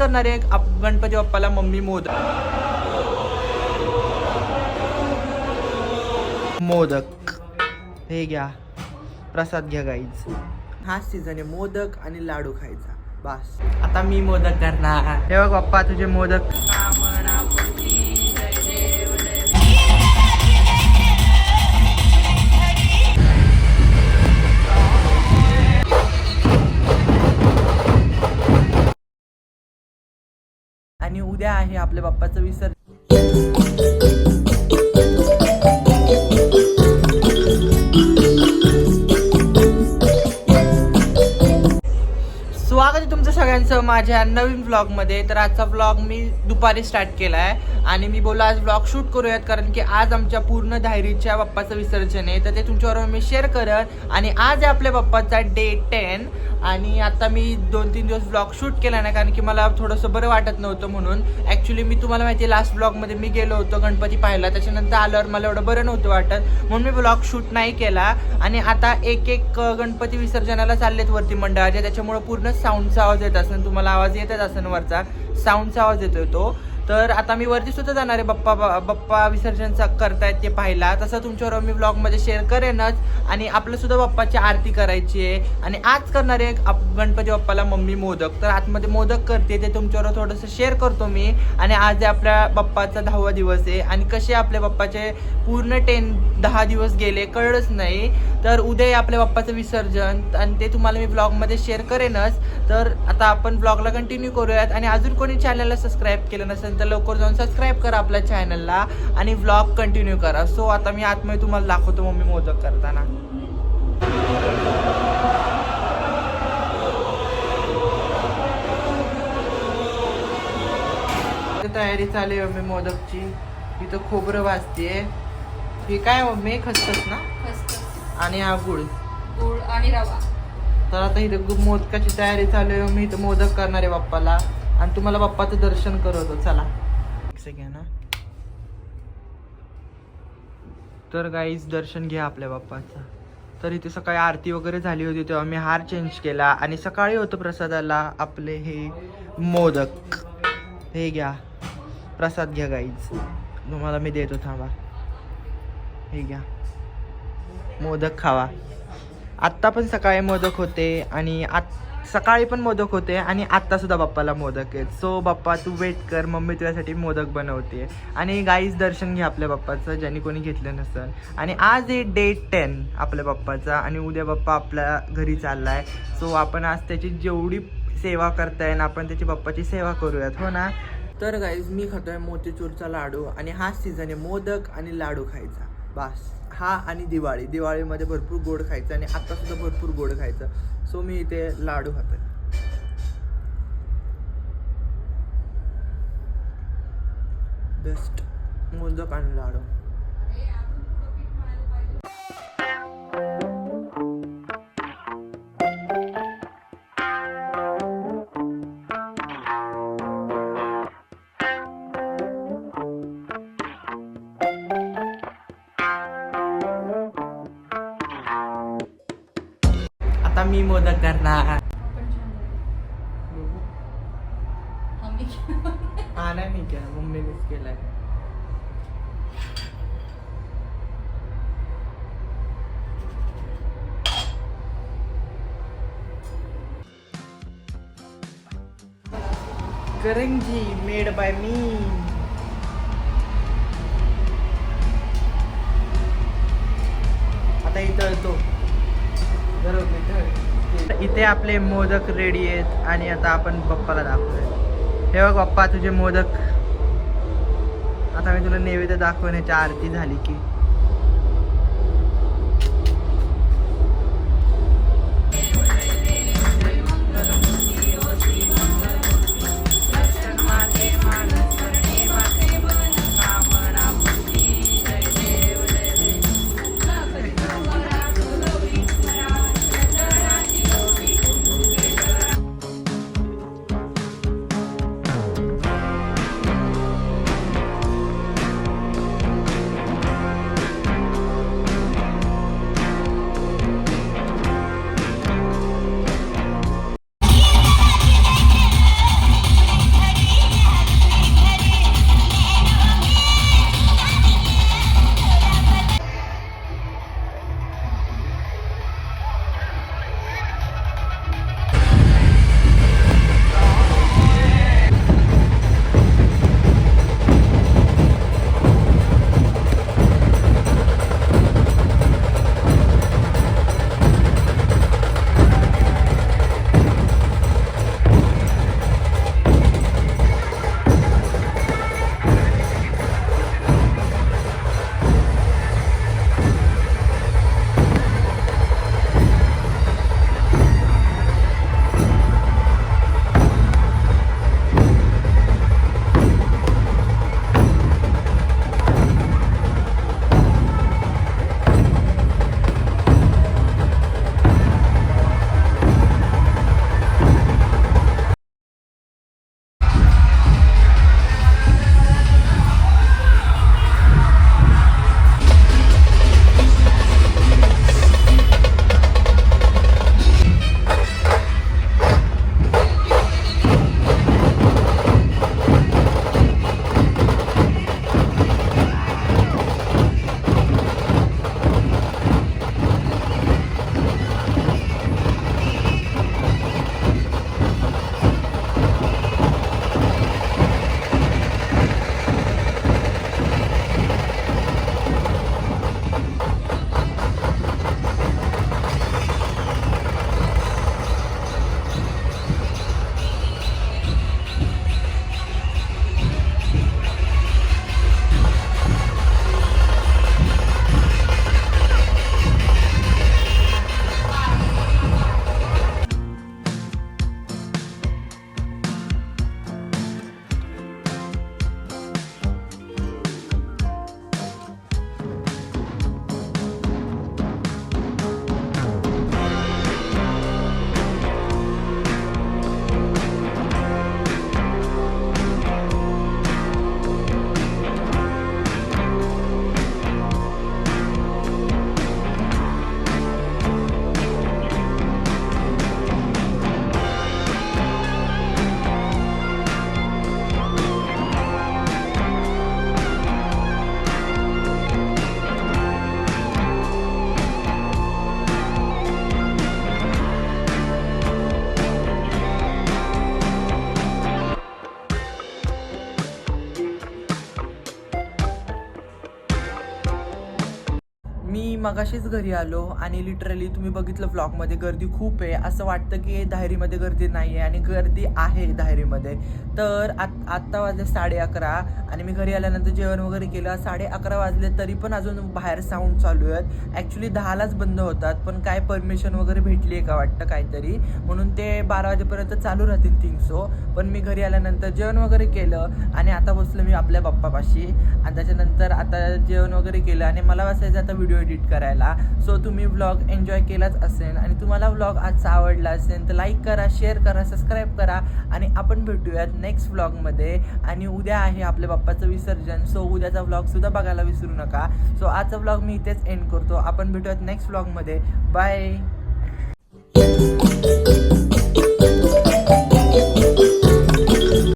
करणारे गणपती बाप्पाला मम्मी मोदक हे घ्या, प्रसाद घ्या गाईज. हा सीझन आहे मोदक आणि लाडू खायचा. बस आता मी मोदक करणार. हे बघ बाप्पा तुझे मोदक. आणि उद्या आहे आपल्या बाप्पाचं विसर्जन. स्वागत आहे तुमचं सगळ्यांचं माझ्या नवीन व्लॉगमध्ये. तर आजचा व्लॉग मी दुपारी स्टार्ट केला आहे आणि मी बोला आज व्लॉग शूट करूयात, कारण की आज आमच्या पूर्ण धायरीच्या बाप्पाचं विसर्जन आहे. तर ते तुमच्याबरोबर मी शेअर करत. आणि आज आहे आपल्या बाप्पाचा डे 10. आणि आता मी 2-3 दिवस व्लॉग शूट केला नाही, कारण की मला थोडंसं बरं वाटत नव्हतं. म्हणून ॲक्च्युली मी तुम्हाला माहिती आहे लास्ट व्लॉगमध्ये मी गेलो होतो गणपती पाहायला. त्याच्यानंतर आल्यावर मला एवढं बरं नव्हतं वाटत, म्हणून मी व्लॉग शूट नाही केला. आणि आता एक गणपती विसर्जनाला चाललेत वरती मंडळाचे, त्याच्यामुळं पूर्ण साऊंडचा आवाज येत असेल, तुम्हाला आवाज येतच असेल वरचा साऊंडचा आवाज येतोय तो. तर आता मी वरती सुद्धा जाणार आहे बाप्पा विसर्जनचा करतायत ते पाहायला. तसं तुमच्याबरोबर मी व्लॉगमध्ये शेअर करेनच. आणि आपलं सुद्धा बाप्पाची आरती करायची आहे. आणि आज करणार आहे गणपती बाप्पाला मम्मी मोदक. तर आतमध्ये मोदक करते ते तुमच्याबरोबर थोडंसं शेअर करतो मी. आणि आज आपल्या बाप्पाचा 10वा दिवस आहे. आणि कसे आपल्या बाप्पाचे पूर्ण 10 दिवस गेले कळलंच नाही. तर उद्या आहे आपल्या बाप्पाचं विसर्जन आणि ते तुम्हाला मी व्लॉगमध्ये शेअर करेनच. तर आता आपण व्लॉगला कंटिन्यू करूयात. आणि अजून कोणी चॅनलला सबस्क्राईब केलं नसेल तर लवकर जाऊन सबस्क्राईब करा आपल्या चॅनलला आणि व्लॉग कंटिन्यू करा. सो आता मी आतमध्ये तुम्हाला दाखवतो मम्मी मोदक करताना. तयारी चालू आहे मम्मी मोदकची. इथं खोबरं भाजतेय. हे काय मम्मी खसखस ना, आणि हा गुळ आणि रवा. तर आता इथं मोदकाची तयारी चालू आहे. मी इथं मोदक करणार आहे बाप्पाला आणि तुम्हाला बाप्पाचं दर्शन करवतो. चला घ्या ना. तर गाईज दर्शन घ्या आपल्या बाप्पाचं. तर इथे सकाळी आरती वगैरे झाली होती तेव्हा मी हार चेंज केला. आणि सकाळी होतं प्रसादाला आपले हे मोदक. हे घ्या, प्रसाद घ्या गाईज, तुम्हाला मी देतो. थांबा, हे घ्या मोदक खावा. आत्ता पण सकाळी मोदक होते आणि सकाळी पण मोदक होते आणि आत्ता सुद्धा बाप्पाला मोदक आहेत. सो बाप्पा तू वेट कर, मम्मी तुझ्यासाठी मोदक बनवते. आणि गाईज दर्शन घ्या आपल्या बाप्पाचं ज्यांनी कोणी घेतलं नसेल. आणि आज आहे डे 10 आपल्या बाप्पाचा आणि उद्या बाप्पा आपल्या घरी चालला आहे. सो आपण आज त्याची जेवढी सेवा करता येईल आपण त्याची बाप्पाची सेवा करूयात, हो ना. तर गाईज मी खातोय मोतीचूरचा लाडू. आणि हा सीझन आहे मोदक आणि लाडू खायचा. बस हा आणि दिवाळीमध्ये भरपूर गोड खायचं आणि आता सुद्धा भरपूर गोड खायचं. सो मी इथे लाडू खातोय. बेस्ट मोदक आणि लाडू. आता मी मोदक करणार. हा नाही मी केला, मम्मीनेच केलाय. करंजी मेड बाय मी. आता इथं तो इथे आपले मोदक रेडी आहेत आणि आता आपण बाप्पाला दाखवूया. हे बघ बाप्पा तुझे मोदक. आता मी तुला नैवेद्य दाखवण्याची आरती झाली की मगाशीच घरी आलो आणि लिटरली तुम्ही बघितलं व्लॉगमध्ये गर्दी खूप आहे. असं वाटतं की धायरीमध्ये गर्दी नाही आहे आणि गर्दी आहे धायरीमध्ये. तर आत्ता वाजले 11:30 आणि मी घरी आल्यानंतर जेवण वगैरे केलं. 11:30 वाजले तरी पण अजून बाहेर साऊंड चालू आहेत. ॲक्च्युली 10लाच बंद होतात, पण काय परमिशन वगैरे भेटली आहे का वाटतं काहीतरी, म्हणून ते 12 वाजेपर्यंत चालू राहतील थिंक सो. पण मी घरी आल्यानंतर जेवण वगैरे केलं आणि आता बसलो मी आपल्या बाप्पापाशी. आणि त्याच्यानंतर आता जेवण वगैरे केलं आणि मला बसायचं आता व्हिडिओ एडिट करायला. सो तुम्ही व्लॉग एन्जॉय केलाच असेल आणि तुम्हाला व्लॉग आजचा आवडला असेल तर लाईक करा, शेअर करा, सबस्क्राईब करा आणि आपण भेटूयात नेक्स्ट व्लॉगमध्ये. आणि उद्या आहे आपल्या बाप्पाचं विसर्जन, सो उद्याचा व्लॉगसुद्धा बघायला विसरू नका. सो आजचा व्लॉग मी इथेच एंड करतो. आपण भेटूयात नेक्स्ट व्लॉगमध्ये. बाय.